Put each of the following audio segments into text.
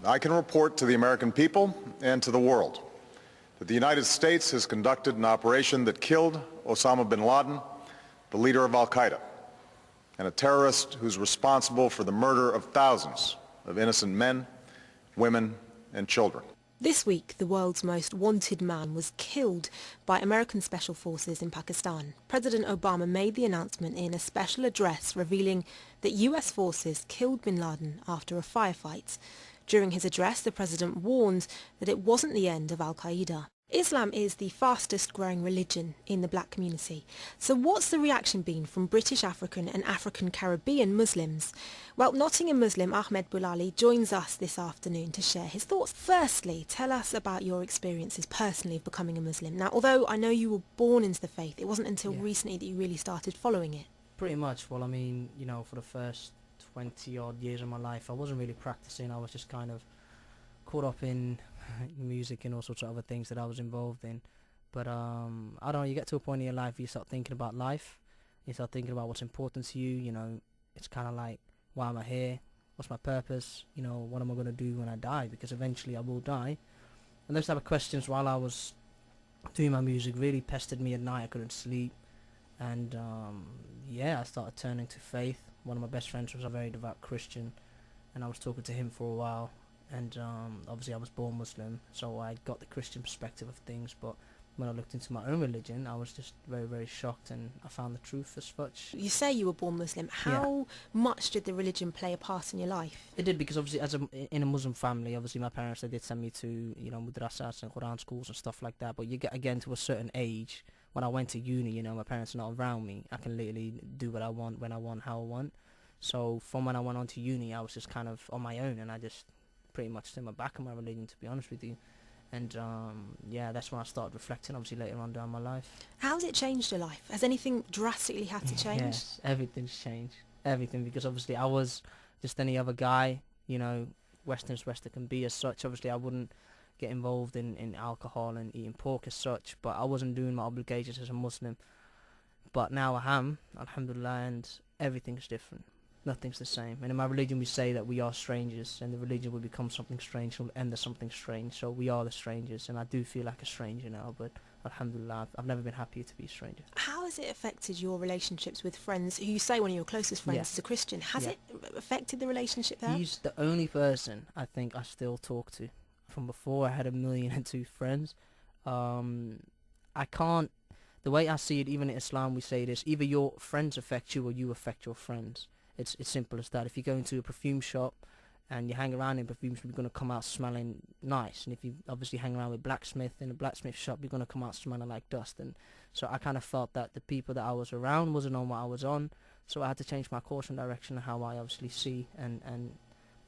I can report to the American people and to the world that the United States has conducted an operation that killed Osama Bin Laden, the leader of Al-Qaeda, and a terrorist who's responsible for the murder of thousands of innocent men, women, and children. This week, the world's most wanted man was killed by American special forces in Pakistan. President Obama made the announcement in a special address revealing that US forces killed bin Laden after a firefight. During his address, the president warned that it wasn't the end of Al-Qaeda. Islam is the fastest growing religion in the black community. So what's the reaction been from British African and African Caribbean Muslims? Well, Nottingham Muslim Ahmed Boulali joins us this afternoon to share his thoughts. Firstly, tell us about your experiences personally of becoming a Muslim. Now, although I know you were born into the faith, it wasn't until recently that you really started following it. Pretty much. Well, I mean, you know, for the first 20 odd years of my life, I wasn't really practicing. I was just kind of caught up in music and all sorts of other things that I was involved in. But I don't know, you get to a point in your life you start thinking about life, you start thinking about what's important to you. You know, it's kind of like, why am I here, what's my purpose, you know, what am I going to do when I die, because eventually I will die. And those type of questions while I was doing my music really pestered me at night. I couldn't sleep. And yeah, I started turning to faith. One of my best friends was a very devout Christian, and I was talking to him for a while. And obviously I was born Muslim, so I got the Christian perspective of things. But when I looked into my own religion, I was just very, very shocked, and I found the truth as such. You say you were born Muslim. How much did the religion play a part in your life? It did, because obviously in a Muslim family, obviously my parents, they did send me to, you know, madrasas and Quran schools and stuff like that. But you get, again, to a certain age, when I went to uni, you know, my parents are not around me. I can literally do what I want, when I want, how I want. So from when I went on to uni, I was just kind of on my own, and I just pretty much turned my back on my religion, to be honest with you. And yeah, that's when I started reflecting, obviously later on down my life. How's it changed your life? Has anything drastically had to change? Yes, everything's changed. Everything, because obviously I was just any other guy, you know, Western as Western can be as such. Obviously I wouldn't get involved in alcohol and eating pork as such, but I wasn't doing my obligations as a Muslim. But now I am, alhamdulillah, and everything's different. Nothing's the same. And in my religion we say that we are strangers, and the religion will become something strange, will end as something strange. So we are the strangers, and I do feel like a stranger now, but alhamdulillah, I've never been happier to be a stranger. How has it affected your relationships with friends who you say one of your closest friends is a Christian? Has it affected the relationship there? He's the only person I think I still talk to. From before, I had 1,000,002 friends. I can't, the way I see it, even in Islam we say this, either your friends affect you or you affect your friends. It's simple as that. If you go into a perfume shop and you hang around in perfumes, you're going to come out smelling nice. And if you obviously hang around with blacksmith in a blacksmith shop, you're going to come out smelling like dust. And so I kind of felt that the people that I was around wasn't on what I was on. So I had to change my course and direction of how I obviously see and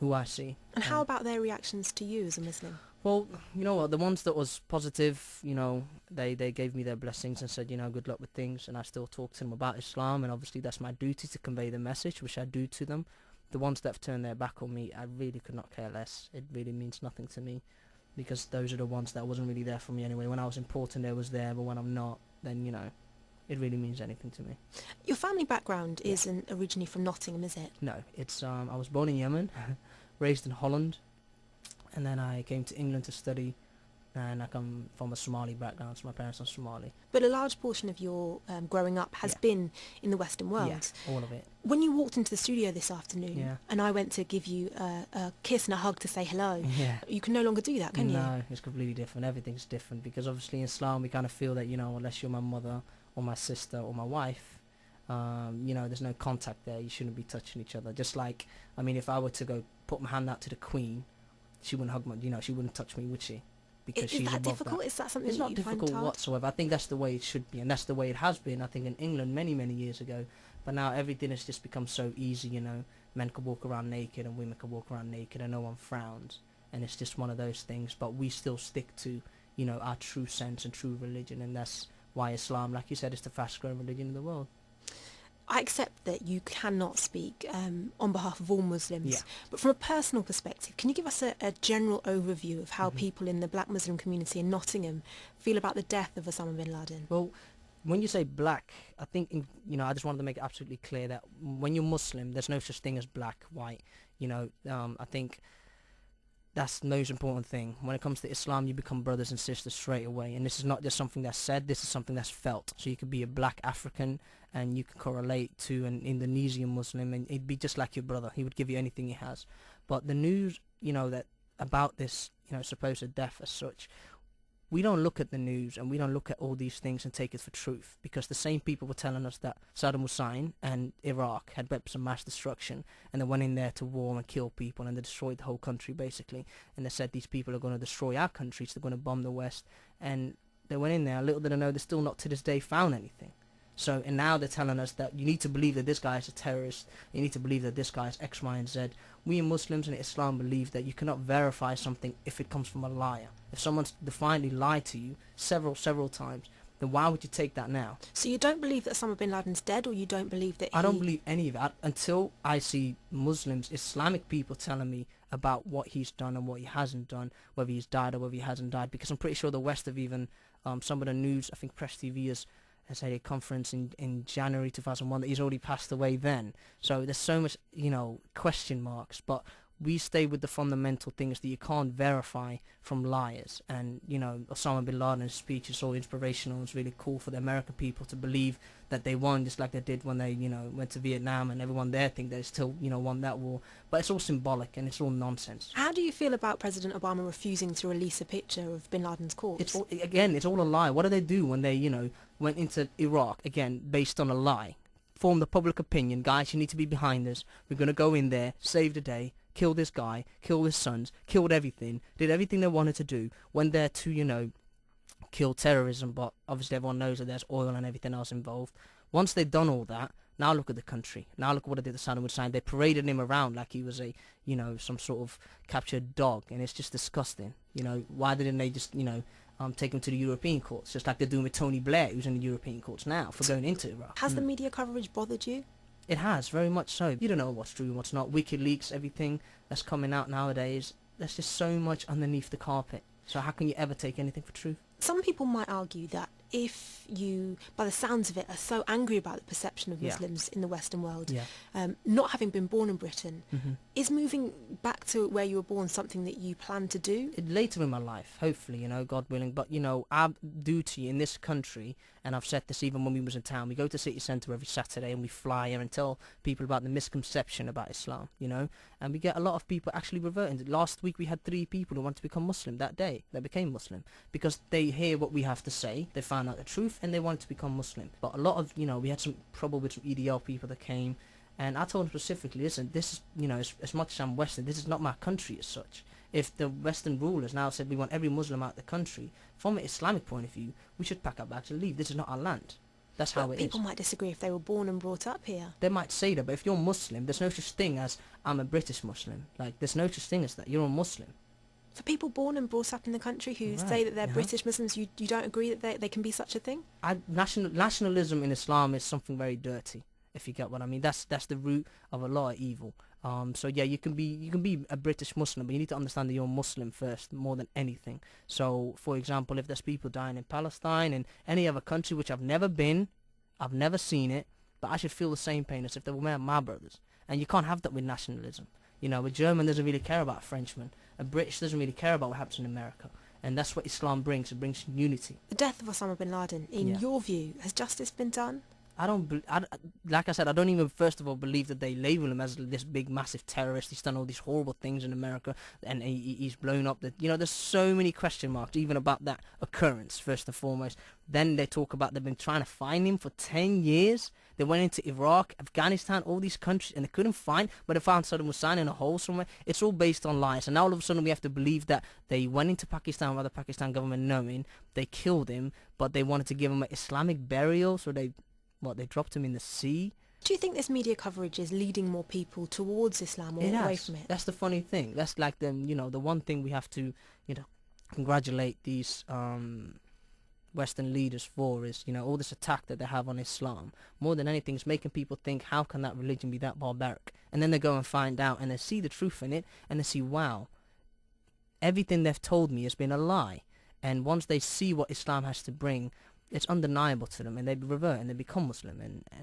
who I see. And how about their reactions to you as a Muslim? Well, you know what, the ones that was positive, you know, they gave me their blessings and said, you know, good luck with things, and I still talk to them about Islam, and obviously that's my duty to convey the message, which I do to them. The ones that have turned their back on me, I really could not care less. It really means nothing to me, because those are the ones that wasn't really there for me anyway. When I was important, they was there, but when I'm not, then, you know, it really means anything to me. Your family background isn't originally from Nottingham, is it? No, it's, I was born in Yemen, raised in Holland, and then I came to England to study, and I come from a Somali background, so my parents are Somali. But a large portion of your growing up has been in the Western world. Yeah, all of it. When you walked into the studio this afternoon, and I went to give you a kiss and a hug to say hello, you can no longer do that, can you? No, it's completely different. Everything's different, because obviously in Islam we kind of feel that, you know, unless you're my mother or my sister or my wife, you know, there's no contact there. You shouldn't be touching each other. Just like, I mean, if I were to go put my hand out to the Queen, she wouldn't hug me, you know, she wouldn't touch me, would she? Because she's above that. Is that difficult? Is that something it's that not you difficult find hard? whatsoever. I think that's the way it should be, and that's the way it has been, I think, in England many, many years ago. But now everything has just become so easy, you know. Men can walk around naked and women can walk around naked and no one frowns. And it's just one of those things. But we still stick to, you know, our true sense and true religion. And that's why Islam, like you said, is the fastest growing religion in the world. I accept that you cannot speak on behalf of all Muslims, but from a personal perspective, can you give us a general overview of how people in the black Muslim community in Nottingham feel about the death of Osama Bin Laden? Well, when you say black, I think, you know, I just wanted to make it absolutely clear that when you're Muslim, there's no such thing as black, white. You know, I think that's the most important thing. When it comes to Islam, you become brothers and sisters straight away. And this is not just something that's said, this is something that's felt. So you could be a black African and you can correlate to an Indonesian Muslim and it'd be just like your brother. He would give you anything he has. But the news, that about this, supposed death as such, we don't look at the news and we don't look at all these things and take it for truth, because the same people were telling us that Saddam Hussein and Iraq had weapons of mass destruction and they went in there to war and kill people and they destroyed the whole country basically, and they said these people are going to destroy our countries, they're going to bomb the West, and they went in there. Little did I know, they still not to this day found anything. So, and now they're telling us that you need to believe that this guy is a terrorist, you need to believe that this guy is X, Y, and Z. We Muslims and Islam believe that you cannot verify something if it comes from a liar. If someone's defiantly lied to you several times, then why would you take that now? So you don't believe that Osama Bin Laden's dead, or you don't believe that I don't believe any of it until I see Muslims, Islamic people telling me about what he's done and what he hasn't done, whether he's died or whether he hasn't died, because I'm pretty sure the West have even, some of the news, I think Press TV has had a conference in January 2001 that he's already passed away then. So there's so much, question marks, but we stay with the fundamental things that you can't verify from liars. And, Osama Bin Laden's speech is so inspirational. It's really cool for the American people to believe that they won, just like they did when they, went to Vietnam, and everyone there think they still, won that war. But it's all symbolic and it's all nonsense. How do you feel about President Obama refusing to release a picture of Bin Laden's corpse? It's all a lie. What do they do when they, went into Iraq, again, based on a lie? Form the public opinion, guys, you need to be behind us. We're going to go in there, save the day, kill this guy, kill his sons, killed everything, did everything they wanted to do, went there to, kill terrorism, but obviously everyone knows that there's oil and everything else involved. Once they've done all that, now look at the country. Now look at what they did to Saddam Hussein. They paraded him around like he was a, some sort of captured dog, and it's just disgusting. Why didn't they just, take him to the European courts, just like they're doing with Tony Blair, who's in the European courts now for going into Iraq. Has the media coverage bothered you? It has, very much so. You don't know what's true and what's not. WikiLeaks, everything that's coming out nowadays, there's just so much underneath the carpet. So how can you ever take anything for truth? Some people might argue that if you, by the sounds of it, are so angry about the perception of Muslims in the Western world, not having been born in Britain, is moving back to where you were born something that you plan to do? Later in my life, hopefully, God willing. But, our duty in this country, and I've said this even when we was in town, we go to city centre every Saturday and we fly here and tell people about the misconception about Islam, and we get a lot of people actually reverting. Last week we had 3 people who wanted to become Muslim that day. They became Muslim because they hear what we have to say, they found out the truth, and they wanted to become Muslim. But a lot of, we had some trouble with some EDL people that came, and I told them specifically, listen, this is, as much as I'm Western, this is not my country as such. If the Western rulers now said we want every Muslim out of the country, from an Islamic point of view, we should pack our bags and leave. This is not our land. That's how it is. People might disagree if they were born and brought up here. They might say that, but if you're Muslim, there's no such thing as I'm a British Muslim. Like, there's no such thing as that. You're a Muslim. For people born and brought up in the country who say that they're British Muslims, you don't agree that they can be such a thing? Nationalism in Islam is something very dirty, if you get what I mean. That's the root of a lot of evil. So yeah, you can be a British Muslim, but you need to understand that you're Muslim first, more than anything. So, for example, if there's people dying in Palestine and any other country which I've never been, I've never seen it, but I should feel the same pain as if they were my brothers. And you can't have that with nationalism. A German doesn't really care about a Frenchman. A British doesn't really care about what happens in America. And that's what Islam brings. It brings unity. The death of Osama Bin Laden, in your view, has justice been done? Like I said, I don't even, first of all, believe that they label him as this big, massive terrorist. He's done all these horrible things in America, and he's blown up. There's so many question marks, even about that occurrence, first and foremost. Then they talk about they've been trying to find him for 10 years. They went into Iraq, Afghanistan, all these countries, and they couldn't find, but they found Saddam Hussein in a hole somewhere. It's all based on lies. And now all of a sudden we have to believe that they went into Pakistan without the Pakistan government knowing. They killed him, but they wanted to give him an Islamic burial, so they dropped him in the sea? Do you think this media coverage is leading more people towards Islam or away from it? That's the funny thing. That's like the one thing we have to, congratulate these Western leaders for is, all this attack that they have on Islam. More than anything, is making people think, how can that religion be that barbaric? And then they go and find out, and they see the truth in it, and they see, wow, everything they've told me has been a lie. And once they see what Islam has to bring, it's undeniable to them, and they revert and they become Muslim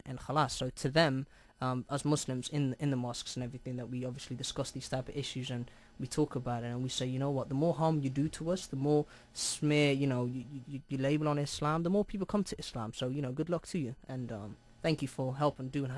and khalas. So to them, as Muslims in the mosques and everything, that we obviously discuss these type of issues, and we talk about it and we say, you know what, the more harm you do to us, the more smear, you know, you label on Islam, the more people come to Islam. So, you know, good luck to you, and thank you for helping doing Hajj